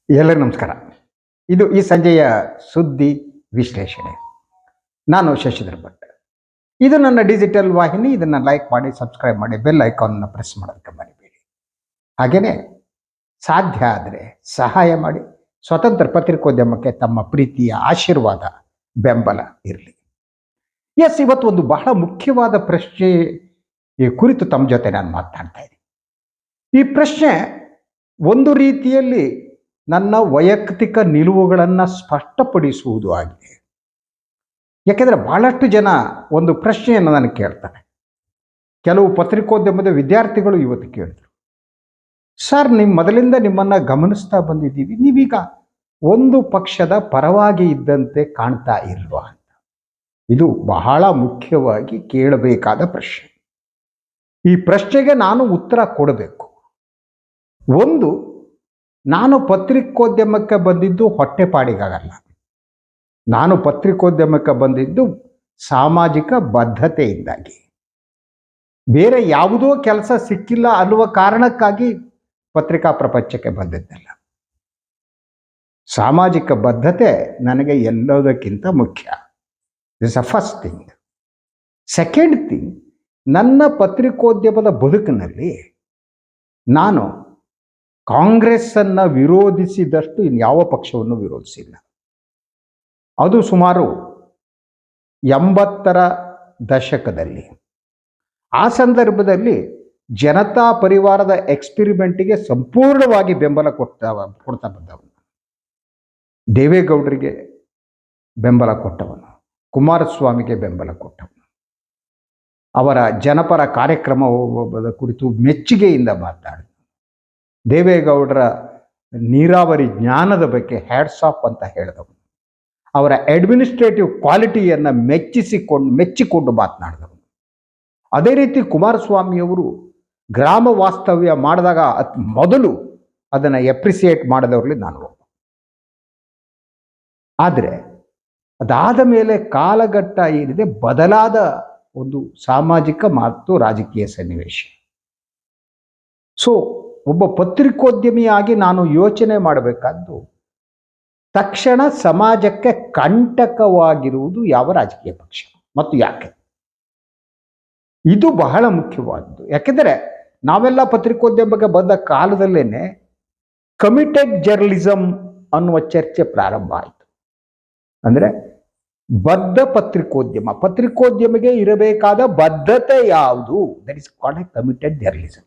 ಎಲ್ಲರಿಗೂ ನಮಸ್ಕಾರ. ಇದು ಈ ಸಂಜೆಯ ಸುದ್ದಿ ವಿಶ್ಲೇಷಣೆ. ನಾನು ಶಶಿಧರ್ ಭಟ್. ಇದು ನನ್ನ ಡಿಜಿಟಲ್ ವಾಹಿನಿ. ಇದನ್ನು ಲೈಕ್ ಮಾಡಿ, ಸಬ್ಸ್ಕ್ರೈಬ್ ಮಾಡಿ, ಬೆಲ್ ಐಕಾನ್ನ ಪ್ರೆಸ್ ಮಾಡೋದಕ್ಕೆ ಮರಿಬೇಡಿ. ಹಾಗೆಯೇ ಸಾಧ್ಯ ಆದರೆ ಸಹಾಯ ಮಾಡಿ. ಸ್ವತಂತ್ರ ಪತ್ರಿಕೋದ್ಯಮಕ್ಕೆ ತಮ್ಮ ಪ್ರೀತಿಯ ಆಶೀರ್ವಾದ, ಬೆಂಬಲ ಇರಲಿ. ಇವತ್ತು ಒಂದು ಬಹಳ ಮುಖ್ಯವಾದ ಪ್ರಶ್ನೆ ಕುರಿತು ತಮ್ಮ ಜೊತೆ ನಾನು ಮಾತನಾಡ್ತಾ ಇದ್ದೀನಿ. ಈ ಪ್ರಶ್ನೆ ಒಂದು ರೀತಿಯಲ್ಲಿ ನನ್ನ ವೈಯಕ್ತಿಕ ನಿಲುವುಗಳನ್ನು ಸ್ಪಷ್ಟಪಡಿಸುವುದು ಆಗಿದೆ. ಯಾಕೆಂದರೆ ಬಹಳಷ್ಟು ಜನ ಒಂದು ಪ್ರಶ್ನೆಯನ್ನು ನನಗೆ ಕೇಳ್ತಾರೆ. ಕೆಲವು ಪತ್ರಿಕೋದ್ಯಮದ ವಿದ್ಯಾರ್ಥಿಗಳು ಇವತ್ತು ಕೇಳಿದ್ರು, ಸರ್, ಮೊದಲಿಂದ ನಿಮ್ಮನ್ನು ಗಮನಿಸ್ತಾ ಬಂದಿದ್ದೀವಿ, ನೀವೀಗ ಒಂದು ಪಕ್ಷದ ಪರವಾಗಿ ಇದ್ದಂತೆ ಕಾಣ್ತಾ ಇಲ್ವಾ ಅಂತ. ಇದು ಬಹಳ ಮುಖ್ಯವಾಗಿ ಕೇಳಬೇಕಾದ ಪ್ರಶ್ನೆ. ಈ ಪ್ರಶ್ನೆಗೆ ನಾನು ಉತ್ತರ ಕೊಡಬೇಕು. ಒಂದು, ನಾನು ಪತ್ರಿಕೋದ್ಯಮಕ್ಕೆ ಬಂದಿದ್ದು ಹೊಟ್ಟೆಪಾಡಿಗಾಗಲ್ಲ. ನಾನು ಪತ್ರಿಕೋದ್ಯಮಕ್ಕೆ ಬಂದಿದ್ದು ಸಾಮಾಜಿಕ ಬದ್ಧತೆಯಿಂದಾಗಿ. ಬೇರೆ ಯಾವುದೋ ಕೆಲಸ ಸಿಕ್ಕಿಲ್ಲ ಅನ್ನುವ ಕಾರಣಕ್ಕಾಗಿ ಪತ್ರಿಕಾ ಪ್ರಪಂಚಕ್ಕೆ ಬಂದಿದ್ದಲ್ಲ. ಸಾಮಾಜಿಕ ಬದ್ಧತೆ ನನಗೆ ಎಲ್ಲದಕ್ಕಿಂತ ಮುಖ್ಯ. This a first thing. Second thing, ನನ್ನ ಪತ್ರಿಕೋದ್ಯಮದ ಬದುಕಿನಲ್ಲಿ ನಾನು ಕಾಂಗ್ರೆಸ್ಸನ್ನು ವಿರೋಧಿಸಿದಷ್ಟು ಇನ್ಯಾವ ಪಕ್ಷವನ್ನು ವಿರೋಧಿಸಿಲ್ಲ. ಅದು ಸುಮಾರು 80ರ ದಶಕದಲ್ಲಿ. ಆ ಸಂದರ್ಭದಲ್ಲಿ ಜನತಾ ಪರಿವಾರದ ಎಕ್ಸ್ಪೆರಿಮೆಂಟಿಗೆ ಸಂಪೂರ್ಣವಾಗಿ ಬೆಂಬಲ ಕೊಡ್ತಾ ಬಂದವನು. ದೇವೇಗೌಡರಿಗೆ ಬೆಂಬಲ ಕೊಟ್ಟವನು, ಕುಮಾರಸ್ವಾಮಿಗೆ ಬೆಂಬಲ ಕೊಟ್ಟವನು, ಅವರ ಜನಪರ ಕಾರ್ಯಕ್ರಮದ ಕುರಿತು ಮೆಚ್ಚುಗೆಯಿಂದ ಮಾತಾಡಿದ, ದೇವೇಗೌಡರ ನೀರಾವರಿ ಜ್ಞಾನದ ಬಗ್ಗೆ ಹ್ಯಾಟ್ಸ್ ಆಫ್ ಅಂತ ಹೇಳಿದವನು, ಅವರ ಅಡ್ಮಿನಿಸ್ಟ್ರೇಟಿವ್ ಕ್ವಾಲಿಟಿಯನ್ನು ಮೆಚ್ಚಿಕೊಂಡು ಮಾತನಾಡಿದವನು. ಅದೇ ರೀತಿ ಕುಮಾರಸ್ವಾಮಿಯವರು ಗ್ರಾಮ ವಾಸ್ತವ್ಯ ಮಾಡಿದಾಗ ಮೊದಲು ಅದನ್ನು ಎಪ್ರಿಸಿಯೇಟ್ ಮಾಡಿದವರಲ್ಲಿ ನಾನು ಒಬ್ಬ. ಆದರೆ ಅದಾದ ಮೇಲೆ ಕಾಲಘಟ್ಟ ಏನಿದೆ, ಬದಲಾದ ಒಂದು ಸಾಮಾಜಿಕ ಮತ್ತು ರಾಜಕೀಯ ಸನ್ನಿವೇಶ. ಸೊ ಒಬ್ಬ ಪತ್ರಿಕೋದ್ಯಮಿಯಾಗಿ ನಾನು ಯೋಚನೆ ಮಾಡಬೇಕಾದ್ದು, ತಕ್ಷಣ ಸಮಾಜಕ್ಕೆ ಕಂಟಕವಾಗಿರುವುದು ಯಾವ ರಾಜಕೀಯ ಪಕ್ಷ ಮತ್ತು ಯಾಕೆ. ಇದು ಬಹಳ ಮುಖ್ಯವಾದ್ದು. ಯಾಕೆಂದರೆ ನಾವೆಲ್ಲ ಪತ್ರಿಕೋದ್ಯಮಕ್ಕೆ ಬಂದ ಕಾಲದಲ್ಲೇನೆ ಕಮಿಟೆಡ್ ಜರ್ನಲಿಸಮ್ ಅನ್ನುವ ಚರ್ಚೆ ಪ್ರಾರಂಭ ಆಯಿತು. ಅಂದರೆ ಬದ್ಧ ಪತ್ರಿಕೋದ್ಯಮಿಗೆ ಇರಬೇಕಾದ ಬದ್ಧತೆ ಯಾವುದು? That is called a committed journalism.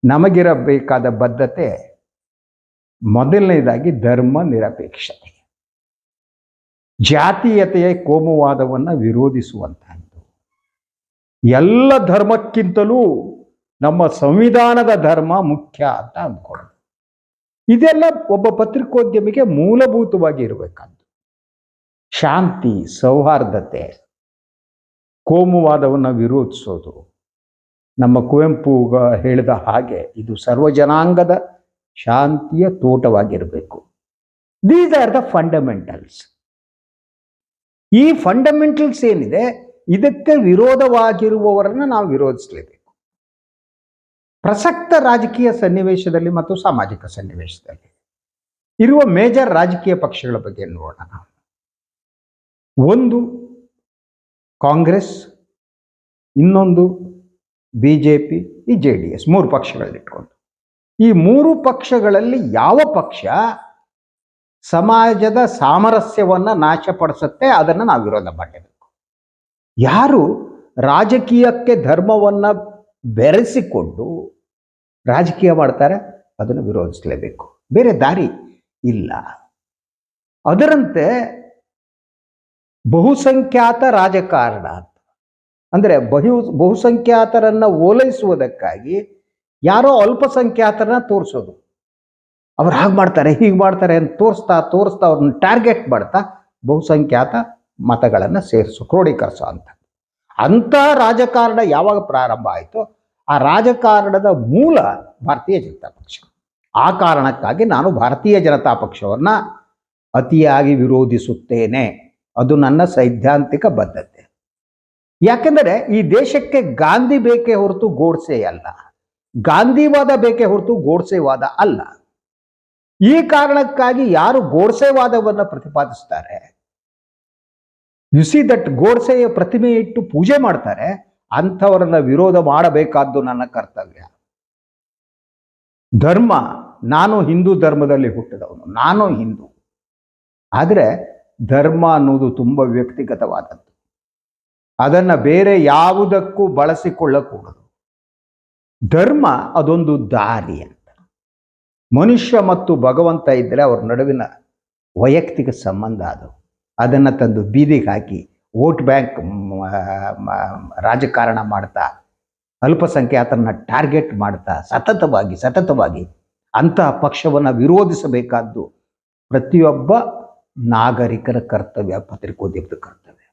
ನಮಗಿರಬೇಕಾದ ಬದ್ಧತೆ ಮೊದಲನೇದಾಗಿ ಧರ್ಮ ನಿರಪೇಕ್ಷತೆ, ಜಾತೀಯತೆಯ ಕೋಮುವಾದವನ್ನು ವಿರೋಧಿಸುವಂತಹದ್ದು. ಎಲ್ಲ ಧರ್ಮಕ್ಕಿಂತಲೂ ನಮ್ಮ ಸಂವಿಧಾನದ ಧರ್ಮ ಮುಖ್ಯ ಅಂತ ಅಂದ್ಕೊಳ್ಳೋದು. ಇದೆಲ್ಲ ಒಬ್ಬ ಪತ್ರಿಕೋದ್ಯಮಿಗೆ ಮೂಲಭೂತವಾಗಿ ಇರಬೇಕಾದ್ದು. ಶಾಂತಿ, ಸೌಹಾರ್ದತೆ, ಕೋಮುವಾದವನ್ನು ವಿರೋಧಿಸೋದು. ನಮ್ಮ ಕುವೆಂಪು ಹೇಳಿದ ಹಾಗೆ ಇದು ಸರ್ವಜನಾಂಗದ ಶಾಂತಿಯ ತೋಟವಾಗಿರಬೇಕು. These are the fundamentals. ಈ ಫಂಡಮೆಂಟಲ್ಸ್ ಏನಿದೆ, ಇದಕ್ಕೆ ವಿರೋಧವಾಗಿರುವವರನ್ನು ನಾವು ವಿರೋಧಿಸಲೇಬೇಕು. ಪ್ರಸಕ್ತ ರಾಜಕೀಯ ಸನ್ನಿವೇಶದಲ್ಲಿ ಮತ್ತು ಸಾಮಾಜಿಕ ಸನ್ನಿವೇಶದಲ್ಲಿ ಇರುವ ಮೇಜರ್ ರಾಜಕೀಯ ಪಕ್ಷಗಳ ಬಗ್ಗೆ ನೋಡೋಣ. ಒಂದು ಕಾಂಗ್ರೆಸ್, ಇನ್ನೊಂದು BJP, ಈ JDS, 3 ಪಕ್ಷಗಳನ್ನಿಟ್ಕೊಂಡು. ಈ 3 ಪಕ್ಷಗಳಲ್ಲಿ ಯಾವ ಪಕ್ಷ ಸಮಾಜದ ಸಾಮರಸ್ಯವನ್ನು ನಾಶಪಡಿಸುತ್ತೆ ಅದನ್ನು ನಾವು ವಿರೋಧ ಮಾಡಲೇಬೇಕು. ಯಾರು ರಾಜಕೀಯಕ್ಕೆ ಧರ್ಮವನ್ನು ಬೆರೆಸಿಕೊಂಡು ರಾಜಕೀಯ ಮಾಡ್ತಾರೆ ಅದನ್ನು ವಿರೋಧಿಸಲೇಬೇಕು. ಬೇರೆ ದಾರಿ ಇಲ್ಲ. ಅದರಂತೆ ಬಹುಸಂಖ್ಯಾತ ರಾಜಕಾರಣ ಅಂದರೆ ಬಹುಸಂಖ್ಯಾತರನ್ನು ಓಲೈಸುವುದಕ್ಕಾಗಿ ಯಾರೋ ಅಲ್ಪಸಂಖ್ಯಾತರನ್ನ ತೋರಿಸೋದು. ಅವ್ರು ಹಾಗೆ ಮಾಡ್ತಾರೆ, ಹೀಗೆ ಮಾಡ್ತಾರೆ ಅಂತ ತೋರಿಸ್ತಾ ಅವ್ರನ್ನ ಟಾರ್ಗೆಟ್ ಮಾಡ್ತಾ ಬಹುಸಂಖ್ಯಾತ ಮತಗಳನ್ನು ಕ್ರೋಢೀಕರಿಸೋ ಅಂಥ ರಾಜಕಾರಣ ಯಾವಾಗ ಪ್ರಾರಂಭ ಆಯಿತೋ ಆ ರಾಜಕಾರಣದ ಮೂಲ ಭಾರತೀಯ ಜನತಾ ಪಕ್ಷ. ಆ ಕಾರಣಕ್ಕಾಗಿ ನಾನು ಭಾರತೀಯ ಜನತಾ ಪಕ್ಷವನ್ನು ಅತಿಯಾಗಿ ವಿರೋಧಿಸುತ್ತೇನೆ. ಅದು ನನ್ನ ಸೈದ್ಧಾಂತಿಕ ಬದ್ಧತೆ. ಯಾಕೆಂದರೆ ಈ ದೇಶಕ್ಕೆ ಗಾಂಧಿ ಬೇಕೇ ಹೊರತು ಗೋಡ್ಸೆ ಅಲ್ಲ, ಗಾಂಧಿವಾದ ಬೇಕೇ ಹೊರತು ಗೋಡ್ಸೆವಾದ ಅಲ್ಲ. ಈ ಕಾರಣಕ್ಕಾಗಿ ಯಾರು ಗೋಡ್ಸೆವಾದವನ್ನು ಪ್ರತಿಪಾದಿಸ್ತಾರೆ, ಯು ಸಿ ದಟ್ ಗೋಡ್ಸೆಯ ಪ್ರತಿಮೆ ಇಟ್ಟು ಪೂಜೆ ಮಾಡ್ತಾರೆ, ಅಂಥವರನ್ನ ವಿರೋಧ ಮಾಡಬೇಕಾದ್ದು ನನ್ನ ಕರ್ತವ್ಯ. ಧರ್ಮ, ನಾನು ಹಿಂದೂ ಧರ್ಮದಲ್ಲಿ ಹುಟ್ಟಿದವನು, ನಾನು ಹಿಂದೂ. ಆದರೆ ಧರ್ಮ ಅನ್ನೋದು ತುಂಬ ವ್ಯಕ್ತಿಗತವಾದದ್ದು. ಅದನ್ನು ಬೇರೆ ಯಾವುದಕ್ಕೂ ಬಳಸಿಕೊಳ್ಳಕೂಡದು. ಧರ್ಮ ಅದೊಂದು ದಾರಿ ಅಂತ. ಮನುಷ್ಯ ಮತ್ತು ಭಗವಂತ ಇದ್ದರೆ ಅವ್ರ ನಡುವಿನ ವೈಯಕ್ತಿಕ ಸಂಬಂಧ ಅದು. ಅದನ್ನು ತಂದು ಬೀದಿಗೆ ಹಾಕಿ ವೋಟ್ ಬ್ಯಾಂಕ್ ರಾಜಕಾರಣ ಮಾಡ್ತಾ, ಅಲ್ಪಸಂಖ್ಯಾತರನ್ನ ಟಾರ್ಗೆಟ್ ಮಾಡ್ತಾ ಸತತವಾಗಿ ಅಂತಹ ಪಕ್ಷವನ್ನು ವಿರೋಧಿಸಬೇಕಾದ್ದು ಪ್ರತಿಯೊಬ್ಬ ನಾಗರಿಕರ ಕರ್ತವ್ಯ, ಪತ್ರಿಕೋದ್ಯಮದ ಕರ್ತವ್ಯ.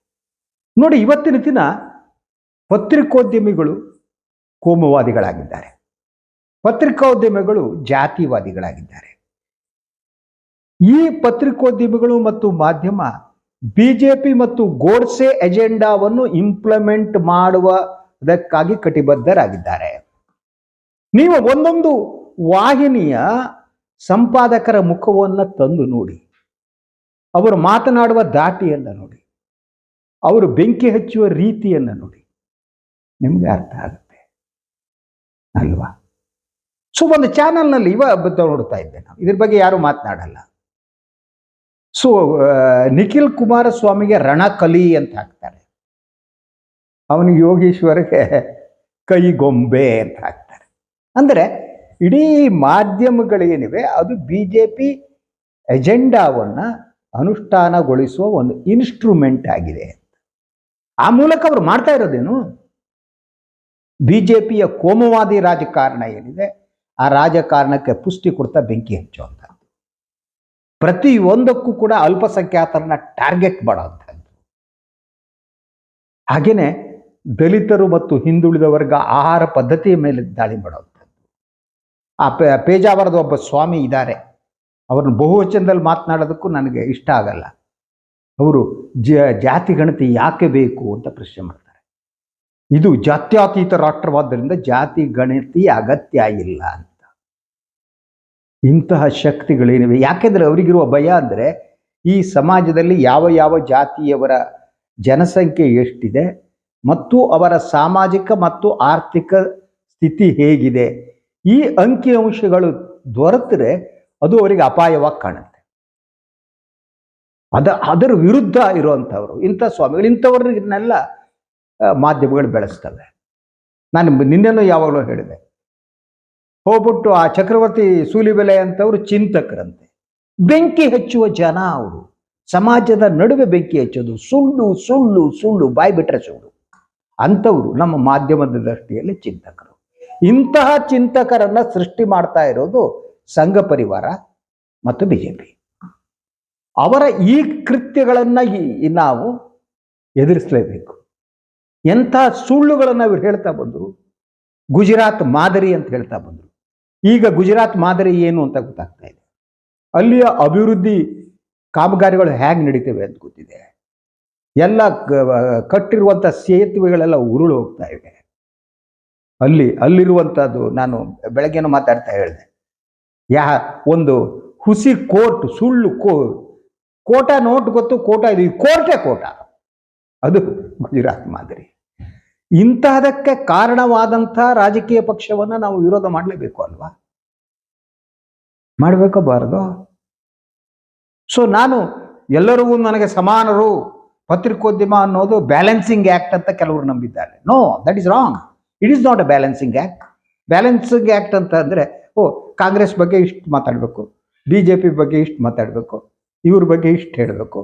ನೋಡಿ, ಇವತ್ತಿನ ದಿನ ಪತ್ರಿಕೋದ್ಯಮಿಗಳು ಕೋಮುವಾದಿಗಳಾಗಿದ್ದಾರೆ, ಪತ್ರಿಕೋದ್ಯಮಿಗಳು ಜಾತಿವಾದಿಗಳಾಗಿದ್ದಾರೆ. ಈ ಪತ್ರಿಕೋದ್ಯಮಿಗಳು ಮತ್ತು ಮಾಧ್ಯಮ ಬಿಜೆಪಿ ಮತ್ತು ಗೋಡ್ಸೆ ಎಜೆಂಡಾವನ್ನು ಇಂಪ್ಲಿಮೆಂಟ್ ಮಾಡುವುದಕ್ಕಾಗಿ ಕಟಿಬದ್ಧರಾಗಿದ್ದಾರೆ. ನೀವು ಒಂದೊಂದು ವಾಹಿನಿಯ ಸಂಪಾದಕರ ಮುಖವನ್ನು ತಂದು ನೋಡಿ, ಅವರು ಮಾತನಾಡುವ ದಾಟಿಯನ್ನು ನೋಡಿ, ಅವರು ಬೆಂಕಿ ಹಚ್ಚುವ ರೀತಿಯನ್ನು ನೋಡಿ, ನಿಮ್ಗೆ ಅರ್ಥ ಆಗುತ್ತೆ ಅಲ್ವಾ? ಸೊ ಒಂದು ಚಾನಲ್ನಲ್ಲಿ ನೋಡ್ತಾ ಇದ್ದೆ ನಾವು, ಇದ್ರ ಬಗ್ಗೆ ಯಾರು ಮಾತನಾಡಲ್ಲ. ಸೊ ನಿಖಿಲ್ ಕುಮಾರಸ್ವಾಮಿಗೆ ರಣಕಲಿ ಅಂತ ಹಾಕ್ತಾರೆ, ಅವನಿಗೆ ಯೋಗೀಶ್ವರ್ಗೆ ಕೈಗೊಂಬೆ ಅಂತ ಹಾಕ್ತಾರೆ. ಅಂದರೆ ಇಡೀ ಮಾಧ್ಯಮಗಳೇನಿವೆ ಅದು ಬಿಜೆಪಿ ಎಜೆಂಡಾವನ್ನು ಅನುಷ್ಠಾನಗೊಳಿಸುವ ಒಂದು ಇನ್ಸ್ಟ್ರೂಮೆಂಟ್ ಆಗಿದೆ. ಆ ಮೂಲಕ ಅವರು ಮಾಡ್ತಾ ಇರೋದೇನು, ಬಿಜೆಪಿಯ ಕೋಮುವಾದಿ ರಾಜಕಾರಣ ಏನಿದೆ ಆ ರಾಜಕಾರಣಕ್ಕೆ ಪುಷ್ಟಿ ಕೊಡ್ತಾ ಬೆಂಕಿ ಹಚ್ಚುವಂಥದ್ದು, ಪ್ರತಿಯೊಂದಕ್ಕೂ ಕೂಡ ಅಲ್ಪಸಂಖ್ಯಾತರನ್ನ ಟಾರ್ಗೆಟ್ ಮಾಡೋವಂಥದ್ದು. ಹಾಗೆಯೇ ದಲಿತರು ಮತ್ತು ಹಿಂದುಳಿದ ವರ್ಗ ಆಹಾರ ಪದ್ಧತಿಯ ಮೇಲೆ ದಾಳಿ ಮಾಡೋವಂಥದ್ದು. ಆ ಪೇಜಾವರದ ಒಬ್ಬ ಸ್ವಾಮಿ ಇದ್ದಾರೆ, ಅವ್ರನ್ನ ಬಹುವಚನದಲ್ಲಿ ಮಾತನಾಡೋದಕ್ಕೂ ನನಗೆ ಇಷ್ಟ ಆಗಲ್ಲ. ಅವರು ಜಾತಿ ಗಣತಿ ಯಾಕೆ ಬೇಕು ಅಂತ ಪ್ರಶ್ನೆ ಮಾಡ್ತಾರೆ. ಇದು ಜಾತ್ಯತೀತ ರಾಷ್ಟ್ರವಾದ್ದರಿಂದ ಜಾತಿ ಗಣತಿ ಅಗತ್ಯ ಇಲ್ಲ ಅಂತ. ಇಂತಹ ಶಕ್ತಿಗಳೇನಿವೆ, ಯಾಕೆಂದರೆ ಅವರಿಗಿರುವ ಭಯ ಅಂದರೆ ಈ ಸಮಾಜದಲ್ಲಿ ಯಾವ ಯಾವ ಜಾತಿಯವರ ಜನಸಂಖ್ಯೆ ಎಷ್ಟಿದೆ ಮತ್ತು ಅವರ ಸಾಮಾಜಿಕ ಮತ್ತು ಆರ್ಥಿಕ ಸ್ಥಿತಿ ಹೇಗಿದೆ, ಈ ಅಂಕಿಅಂಶಗಳು ದೊರೆತರೆ ಅದು ಅವರಿಗೆ ಅಪಾಯವಾಗಿ ಕಾಣುತ್ತೆ. ಅದರ ವಿರುದ್ಧ ಇರುವಂಥವರು ಇಂಥ ಸ್ವಾಮಿಗಳು, ಇಂಥವ್ರನ್ನೆಲ್ಲ ಮಾಧ್ಯಮಗಳು ಬೆಳೆಸ್ತವೆ. ನಾನು ನಿನ್ನೆನೂ ಯಾವಾಗಲೂ ಹೇಳಿದೆ, ಹೋಗ್ಬಿಟ್ಟು ಆ ಚಕ್ರವರ್ತಿ ಸೂಲಿಬೆಲೆ ಅಂತವರು ಚಿಂತಕರಂತೆ, ಬೆಂಕಿ ಹಚ್ಚುವ ಜನ ಅವರು, ಸಮಾಜದ ನಡುವೆ ಬೆಂಕಿ ಹಚ್ಚೋದು, ಸುಳ್ಳು ಸುಳ್ಳು ಸುಳ್ಳು, ಬಾಯಿ ಬಿಟ್ಟರೆ ಸುಳ್ಳು, ಅಂಥವರು ನಮ್ಮ ಮಾಧ್ಯಮದ ದೃಷ್ಟಿಯಲ್ಲಿ ಚಿಂತಕರು. ಇಂತಹ ಚಿಂತಕರನ್ನ ಸೃಷ್ಟಿ ಮಾಡ್ತಾ ಇರೋದು ಸಂಘ ಪರಿವಾರ ಮತ್ತು ಬಿಜೆಪಿ. ಅವರ ಈ ಕೃತ್ಯಗಳನ್ನು ನಾವು ಎದುರಿಸಲೇಬೇಕು. ಎಂಥ ಸುಳ್ಳುಗಳನ್ನು ಇವರು ಹೇಳ್ತಾ ಬಂದರು. ಗುಜರಾತ್ ಮಾದರಿ ಅಂತ ಹೇಳ್ತಾ ಬಂದರು. ಈಗ ಗುಜರಾತ್ ಮಾದರಿ ಏನು ಅಂತ ಗೊತ್ತಾಗ್ತಾ ಇದೆ. ಅಲ್ಲಿಯ ಅಭಿವೃದ್ಧಿ ಕಾಮಗಾರಿಗಳು ಹೇಗೆ ನಡೀತವೆ ಅಂತ ಗೊತ್ತಿದೆ. ಎಲ್ಲ ಕಟ್ಟಿರುವಂಥ ಸೇತುವೆಗಳೆಲ್ಲ ಉರುಳು ಹೋಗ್ತಾ ಇವೆ. ಅಲ್ಲಿರುವಂಥದ್ದು, ನಾನು ಬೆಳಗ್ಗೆನೂ ಮಾತಾಡ್ತಾ ಹೇಳಿದೆ, ಒಂದು ಹುಸಿ ಕೋರ್ಟ್, ಸುಳ್ಳು ಕೋಟ ನೋಟ್ ಗೊತ್ತು, ಕೋಟ ಇದು ಕೋಟ, ಅದು ಗುಜರಾತ್ ಮಾದರಿ. ಇಂತಹದಕ್ಕೆ ಕಾರಣವಾದಂಥ ರಾಜಕೀಯ ಪಕ್ಷವನ್ನು ನಾವು ವಿರೋಧ ಮಾಡಲೇಬೇಕು ಅಲ್ವಾ? ಮಾಡಬೇಕಬಾರದು? ಸೊ ನಾನು ಎಲ್ಲರಿಗೂ ನನಗೆ ಸಮಾನರು, ಪತ್ರಿಕೋದ್ಯಮ ಅನ್ನೋದು ಬ್ಯಾಲೆನ್ಸಿಂಗ್ ಆ್ಯಕ್ಟ್ ಅಂತ ಕೆಲವರು ನಂಬಿದ್ದಾರೆ. No, that is wrong. It is not a balancing act. Balancing act ಅಂತ ಅಂದರೆ ಕಾಂಗ್ರೆಸ್ ಬಗ್ಗೆ ಇಷ್ಟು ಮಾತಾಡಬೇಕು, BJP ಬಗ್ಗೆ ಇಷ್ಟು ಮಾತಾಡಬೇಕು, ಇವ್ರ ಬಗ್ಗೆ ಇಷ್ಟು ಹೇಳಬೇಕು,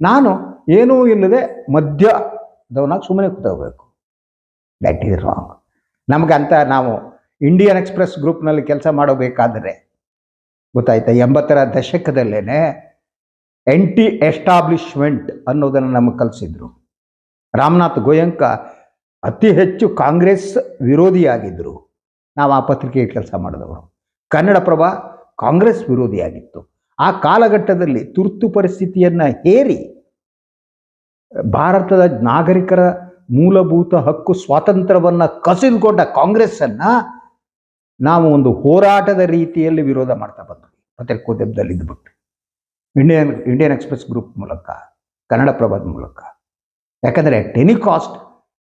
ನಾನು ಏನೂ ಇಲ್ಲದೆ ಮಧ್ಯದವನಾಗಿ ಸುಮ್ಮನೆ ಕೂತ್ಕೋಬೇಕು. That is wrong. ನಮಗಂತ ನಾವು ಇಂಡಿಯನ್ ಎಕ್ಸ್ಪ್ರೆಸ್ ಗ್ರೂಪ್ನಲ್ಲಿ ಕೆಲಸ ಮಾಡಬೇಕಾದರೆ ಗೊತ್ತಾಯ್ತಾ, 80ರ ದಶಕದಲ್ಲೇ ಆಂಟಿ ಎಸ್ಟಾಬ್ಲಿಷ್ಮೆಂಟ್ ಅನ್ನೋದನ್ನು ನಮಗೆ ಕಲಿಸಿದ್ರು. ರಾಮನಾಥ್ ಗೋಯಂಕ ಅತಿ ಹೆಚ್ಚು ಕಾಂಗ್ರೆಸ್ ವಿರೋಧಿಯಾಗಿದ್ದರು. ನಾವು ಆ ಪತ್ರಿಕೆಗೆ ಕೆಲಸ ಮಾಡಿದವರು. ಕನ್ನಡಪ್ರಭ ಕಾಂಗ್ರೆಸ್ ವಿರೋಧಿಯಾಗಿತ್ತು. ಆ ಕಾಲಘಟ್ಟದಲ್ಲಿ ತುರ್ತು ಪರಿಸ್ಥಿತಿಯನ್ನು ಹೇರಿ ಭಾರತದ ನಾಗರಿಕರ ಮೂಲಭೂತ ಹಕ್ಕು ಸ್ವಾತಂತ್ರ್ಯವನ್ನು ಕಸಿದುಕೊಂಡ ಕಾಂಗ್ರೆಸ್ಸನ್ನು ನಾವು ಒಂದು ಹೋರಾಟದ ರೀತಿಯಲ್ಲಿ ವಿರೋಧ ಮಾಡ್ತಾ ಬಂದ್ವಿ. ಪತ್ರಿಕೋದ್ಯಮದಲ್ಲಿ ಇದ್ಬಿಟ್ಟು ಇಂಡಿಯನ್ ಎಕ್ಸ್‌ಪ್ರೆಸ್ ಗ್ರೂಪ್ ಮೂಲಕ, ಕನ್ನಡಪ್ರಭದ ಮೂಲಕ. ಯಾಕಂದರೆ ಎನಿ ಕಾಸ್ಟ್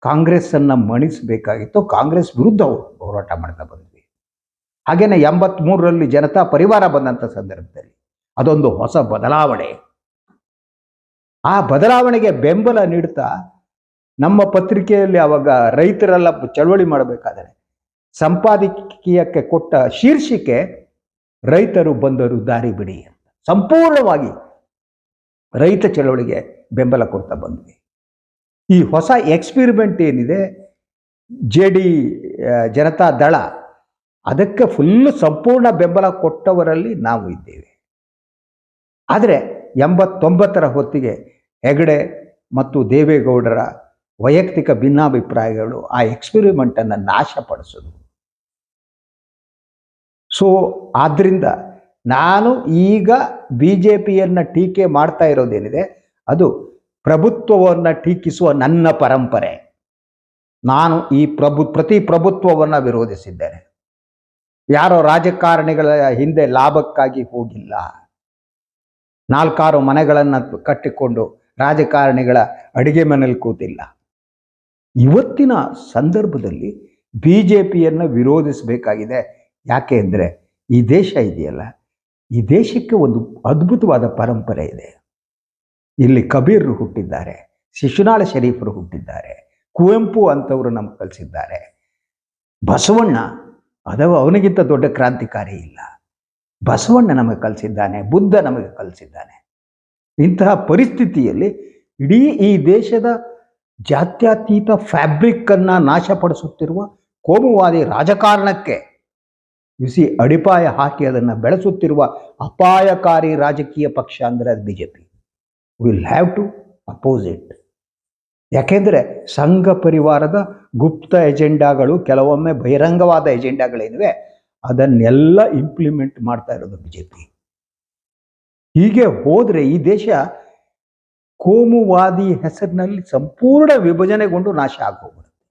ಕಾಂಗ್ರೆಸ್ಸನ್ನು ಮಣಿಸಬೇಕಾಗಿತ್ತು. ಕಾಂಗ್ರೆಸ್ ವಿರುದ್ಧ ಹೋರಾಟ ಮಾಡ್ತಾ ಬಂದ್ವಿ. ಹಾಗೇನೆ 83ರಲ್ಲಿ ಜನತಾ ಪರಿವಾರ ಬಂದಂಥ ಸಂದರ್ಭದಲ್ಲಿ ಅದೊಂದು ಹೊಸ ಬದಲಾವಣೆ. ಆ ಬದಲಾವಣೆಗೆ ಬೆಂಬಲ ನೀಡ್ತಾ ನಮ್ಮ ಪತ್ರಿಕೆಯಲ್ಲಿ ಅವಾಗ ರೈತರೆಲ್ಲ ಚಳವಳಿ ಮಾಡಬೇಕಾದರೆ ಸಂಪಾದಕೀಯಕ್ಕೆ ಕೊಟ್ಟ ಶೀರ್ಷಿಕೆ ರೈತರು ಬಂದರು ದಾರಿ ಬಿಡಿ ಅಂತ. ಸಂಪೂರ್ಣವಾಗಿ ರೈತ ಚಳವಳಿಗೆ ಬೆಂಬಲ ಕೊಡ್ತಾ ಬಂದ್ವಿ. ಈ ಹೊಸ ಎಕ್ಸ್ಪಿರಿಮೆಂಟ್ ಏನಿದೆ ಜನತಾ ದಳ, ಅದಕ್ಕೆ ಫುಲ್ಲು ಸಂಪೂರ್ಣ ಬೆಂಬಲ ಕೊಟ್ಟವರಲ್ಲಿ ನಾವು ಇದ್ದೇವೆ. ಆದರೆ 89ರ ಹೊತ್ತಿಗೆ ಹೆಗಡೆ ಮತ್ತು ದೇವೇಗೌಡರ ವೈಯಕ್ತಿಕ ಭಿನ್ನಾಭಿಪ್ರಾಯಗಳು ಆ ಎಕ್ಸ್ಪಿರಿಮೆಂಟನ್ನು ನಾಶಪಡಿಸೋದು. ಸೊ ಆದ್ದರಿಂದ ನಾನು ಈಗ BJPಯನ್ನು ಟೀಕೆ ಮಾಡ್ತಾ ಇರೋದೇನಿದೆ ಅದು ಪ್ರಭುತ್ವವನ್ನು ಟೀಕಿಸುವ ನನ್ನ ಪರಂಪರೆ. ನಾನು ಈ ಪ್ರತಿ ಪ್ರಭುತ್ವವನ್ನು ವಿರೋಧಿಸಿದ್ದೇನೆ. ಯಾರೋ ರಾಜಕಾರಣಿಗಳ ಹಿಂದೆ ಲಾಭಕ್ಕಾಗಿ ಹೋಗಿಲ್ಲ. 4-6 ಮನೆಗಳನ್ನು ಕಟ್ಟಿಕೊಂಡು ರಾಜಕಾರಣಿಗಳ ಅಡಿಗೆ ಮನೆಯಲ್ಲಿ ಕೂತಿಲ್ಲ. ಇವತ್ತಿನ ಸಂದರ್ಭದಲ್ಲಿ BJPಯನ್ನು ವಿರೋಧಿಸಬೇಕಾಗಿದೆ. ಯಾಕೆ ಅಂದರೆ ಈ ದೇಶ ಇದೆಯಲ್ಲ, ಈ ದೇಶಕ್ಕೆ ಒಂದು ಅದ್ಭುತವಾದ ಪರಂಪರೆ ಇದೆ. ಇಲ್ಲಿ ಕಬೀರರು ಹುಟ್ಟಿದ್ದಾರೆ, ಶಿಶುನಾಳ ಶರೀಫರು ಹುಟ್ಟಿದ್ದಾರೆ, ಕುವೆಂಪು ಅಂತವರು ನಮ್ಗೆ ಕಲಿಸಿದ್ದಾರೆ. ಬಸವಣ್ಣ ಅವನಿಗಿಂತ ದೊಡ್ಡ ಕ್ರಾಂತಿಕಾರಿ ಇಲ್ಲ. ಬಸವಣ್ಣ ನಮಗೆ ಕಲಿಸಿದ್ದಾನೆ, ಬುದ್ಧ ನಮಗೆ ಕಲಿಸಿದ್ದಾನೆ. ಇಂತಹ ಪರಿಸ್ಥಿತಿಯಲ್ಲಿ ಇಡೀ ಈ ದೇಶದ ಜಾತ್ಯತೀತ ಫ್ಯಾಬ್ರಿಕ್ಕನ್ನು ನಾಶಪಡಿಸುತ್ತಿರುವ ಕೋಮುವಾದಿ ರಾಜಕಾರಣಕ್ಕೆ ಅಡಿಪಾಯ ಹಾಕಿ ಅದನ್ನು ಬೆಳೆಸುತ್ತಿರುವ ಅಪಾಯಕಾರಿ ರಾಜಕೀಯ ಪಕ್ಷ ಅಂದರೆ ಅದು BJP. Will have to oppose it. ಯಾಕೆಂದರೆ ಸಂಘ ಪರಿವಾರದ ಗುಪ್ತ ಎಜೆಂಡಾಗಳು, ಕೆಲವೊಮ್ಮೆ ಬಹಿರಂಗವಾದ ಎಜೆಂಡಾಗಳೇನಿವೆ ಅದನ್ನೆಲ್ಲ ಇಂಪ್ಲಿಮೆಂಟ್ ಮಾಡ್ತಾ ಇರೋದು BJP. ಹೀಗೆ ಹೋದರೆ ಈ ದೇಶ ಕೋಮುವಾದಿ ಹೆಸರಿನಲ್ಲಿ ಸಂಪೂರ್ಣ ವಿಭಜನೆಗೊಂಡು ನಾಶ ಆಗೋಗ್ಬಿಡುತ್ತೆ.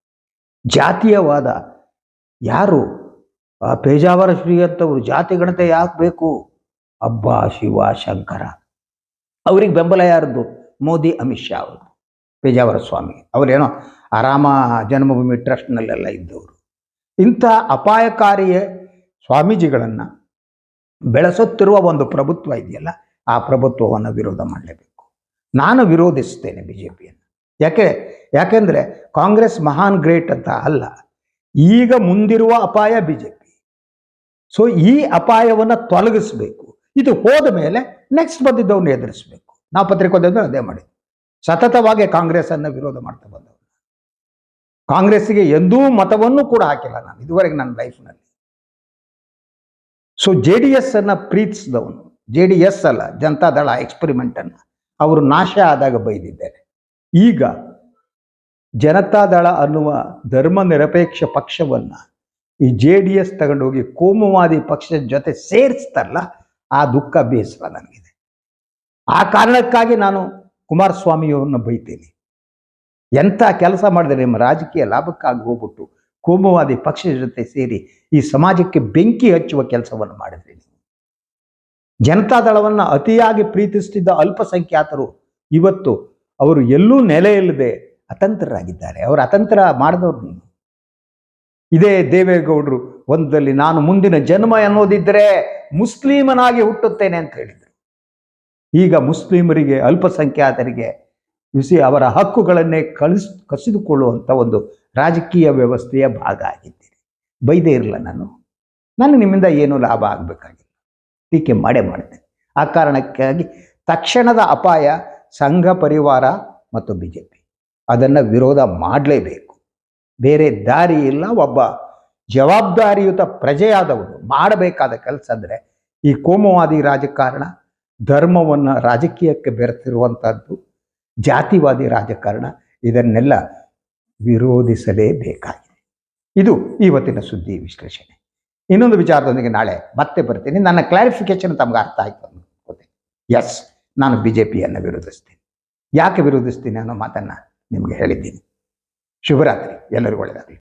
ಜಾತೀಯವಾದ, ಯಾರು ಪೇಜಾವರ ಶ್ರೀಯಂತವರು ಜಾತಿ ಗಣತೆ ಯಾಕೆ ಬೇಕು? ಅಬ್ಬಾ ಶಿವ ಶಂಕರ. ಅವ್ರಿಗೆ ಬೆಂಬಲ ಯಾರದ್ದು? ಮೋದಿ, ಅಮಿತ್ ಶಾ ಅವರು. ಪೇಜಾವರ ಸ್ವಾಮಿ ಅವರೇನೋ ರಾಮ ಜನ್ಮಭೂಮಿ ಟ್ರಸ್ಟ್ನಲ್ಲೆಲ್ಲ ಇದ್ದವರು. ಇಂಥ ಅಪಾಯಕಾರಿ ಸ್ವಾಮೀಜಿಗಳನ್ನು ಬೆಳೆಸುತ್ತಿರುವ ಒಂದು ಪ್ರಭುತ್ವ ಇದೆಯಲ್ಲ, ಆ ಪ್ರಭುತ್ವವನ್ನು ವಿರೋಧ ಮಾಡಲೇಬೇಕು. ನಾನು ವಿರೋಧಿಸ್ತೇನೆ BJPಯನ್ನು. ಯಾಕೆಂದರೆ ಕಾಂಗ್ರೆಸ್ ಮಹಾನ್ ಗ್ರೇಟ್ ಅಂತ ಅಲ್ಲ, ಈಗ ಮುಂದಿರುವ ಅಪಾಯ BJP. ಸೊ ಈ ಅಪಾಯವನ್ನು ತೊಲಗಿಸ್ಬೇಕು. ಇದು ಹೋದ ಮೇಲೆ ನೆಕ್ಸ್ಟ್ ಬಂದಿದ್ದವನ್ನ ಎದುರಿಸಬೇಕು. ನಾವು ಪತ್ರಿಕೋದ್ಯಮ ಅದೇ ಮಾಡಿದ್ವಿ. ಸತತವಾಗಿ ಕಾಂಗ್ರೆಸ್ಸನ್ನು ವಿರೋಧ ಮಾಡ್ತಾ ಬಂದವರು. ಕಾಂಗ್ರೆಸ್ಸಿಗೆ ಎಂದೂ ಮತವನ್ನು ಕೂಡ ಹಾಕಿಲ್ಲ ನಾನು ಇದುವರೆಗೆ ನನ್ನ ಲೈಫ್ನಲ್ಲಿ. ಸೊ JDS ಅನ್ನು ಪ್ರೀತಿಸಿದವನು, JDS ಅಲ್ಲ, ಜನತಾದಳ ಎಕ್ಸ್ಪೆರಿಮೆಂಟನ್ನು ಅವರು ನಾಶ ಆದಾಗ ಬೈದಿದ್ದೇನೆ. ಈಗ ಜನತಾದಳ ಅನ್ನುವ ಧರ್ಮ ನಿರಪೇಕ್ಷ ಪಕ್ಷವನ್ನು ಈ JDS ತಗೊಂಡೋಗಿ ಕೋಮುವಾದಿ ಪಕ್ಷದ ಜೊತೆ ಸೇರಿಸ್ತಾರಲ್ಲ, ಆ ದುಃಖ ಬೇಸರ ನನಗಿದೆ. ಆ ಕಾರಣಕ್ಕಾಗಿ ನಾನು ಕುಮಾರಸ್ವಾಮಿಯವರನ್ನು ಬೈತೇನೆ. ಎಂಥ ಕೆಲಸ ಮಾಡಿದರೆ ನಿಮ್ಮ ರಾಜಕೀಯ ಲಾಭಕ್ಕಾಗಿ ಹೋಗ್ಬಿಟ್ಟು ಕೋಮುವಾದಿ ಪಕ್ಷದ ಜೊತೆ ಸೇರಿ ಈ ಸಮಾಜಕ್ಕೆ ಬೆಂಕಿ ಹಚ್ಚುವ ಕೆಲಸವನ್ನು ಮಾಡಿದ್ರಿ ನೀವು. ಜನತಾದಳವನ್ನು ಅತಿಯಾಗಿ ಪ್ರೀತಿಸುತ್ತಿದ್ದ ಅಲ್ಪಸಂಖ್ಯಾತರು ಇವತ್ತು ಅವರು ಎಲ್ಲೂ ನೆಲೆಯಿಲ್ಲದೆ ಅತಂತ್ರರಾಗಿದ್ದಾರೆ. ಅವರು ಅತಂತ್ರ ಮಾಡಿದವರು ನೀವು. ಇದೇ ದೇವೇಗೌಡರು ಒಂದಲ್ಲಿ ನಾನು ಮುಂದಿನ ಜನ್ಮ ಅನ್ನೋದಿದ್ದರೆ ಮುಸ್ಲಿಮನಾಗಿ ಹುಟ್ಟುತ್ತೇನೆ ಅಂತ ಹೇಳಿದರು. ಈಗ ಮುಸ್ಲಿಮರಿಗೆ, ಅಲ್ಪಸಂಖ್ಯಾತರಿಗೆ ಅವರ ಹಕ್ಕುಗಳನ್ನೇ ಕಸಿದುಕೊಳ್ಳುವಂಥ ಒಂದು ರಾಜಕೀಯ ವ್ಯವಸ್ಥೆಯ ಭಾಗ ಆಗಿದ್ದೀರಿ. ಬೈದೇ ಇರಲ್ಲ ನಾನು ನಿಮ್ಮಿಂದ ಏನೂ ಲಾಭ ಆಗಬೇಕಾಗಿಲ್ಲ, ಟೀಕೆ ಮಾಡೇ ಮಾಡ್ತೇನೆ. ಆ ಕಾರಣಕ್ಕಾಗಿ ತಕ್ಷಣದ ಅಪಾಯ ಸಂಘ ಪರಿವಾರ ಮತ್ತು BJP, ಅದನ್ನು ವಿರೋಧ ಮಾಡಲೇಬೇಕು. ಬೇರೆ ದಾರಿ ಇಲ್ಲ. ಒಬ್ಬ ಜವಾಬ್ದಾರಿಯುತ ಪ್ರಜೆಯಾದವರು ಮಾಡಬೇಕಾದ ಕೆಲಸ ಅಂದರೆ ಈ ಕೋಮುವಾದಿ ರಾಜಕಾರಣ, ಧರ್ಮವನ್ನು ರಾಜಕೀಯಕ್ಕೆ ಬೆರೆತಿರುವಂಥದ್ದು, ಜಾತಿವಾದಿ ರಾಜಕಾರಣ, ಇದನ್ನೆಲ್ಲ ವಿರೋಧಿಸಲೇಬೇಕಾಗಿದೆ. ಇದು ಇವತ್ತಿನ ಸುದ್ದಿ ವಿಶ್ಲೇಷಣೆ. ಇನ್ನೊಂದು ವಿಚಾರದೊಂದಿಗೆ ನಾಳೆ ಮತ್ತೆ ಬರ್ತೀನಿ. ನನ್ನ ಕ್ಲಾರಿಫಿಕೇಶನ್ ತಮ್ಗೆ ಅರ್ಥ ಆಯ್ತು ಅನ್ಕೋತೀನಿ. ಎಸ್, ನಾನು BJPಯನ್ನು ವಿರೋಧಿಸ್ತೀನಿ. ಯಾಕೆ ವಿರೋಧಿಸ್ತೀನಿ ಅನ್ನೋ ಮಾತನ್ನು ನಿಮಗೆ ಹೇಳಿದ್ದೀನಿ. ಶುಭರಾತ್ರಿ, ಎಲ್ಲರಿಗೂ ಒಳ್ಳೆಯದಾಗಲಿ.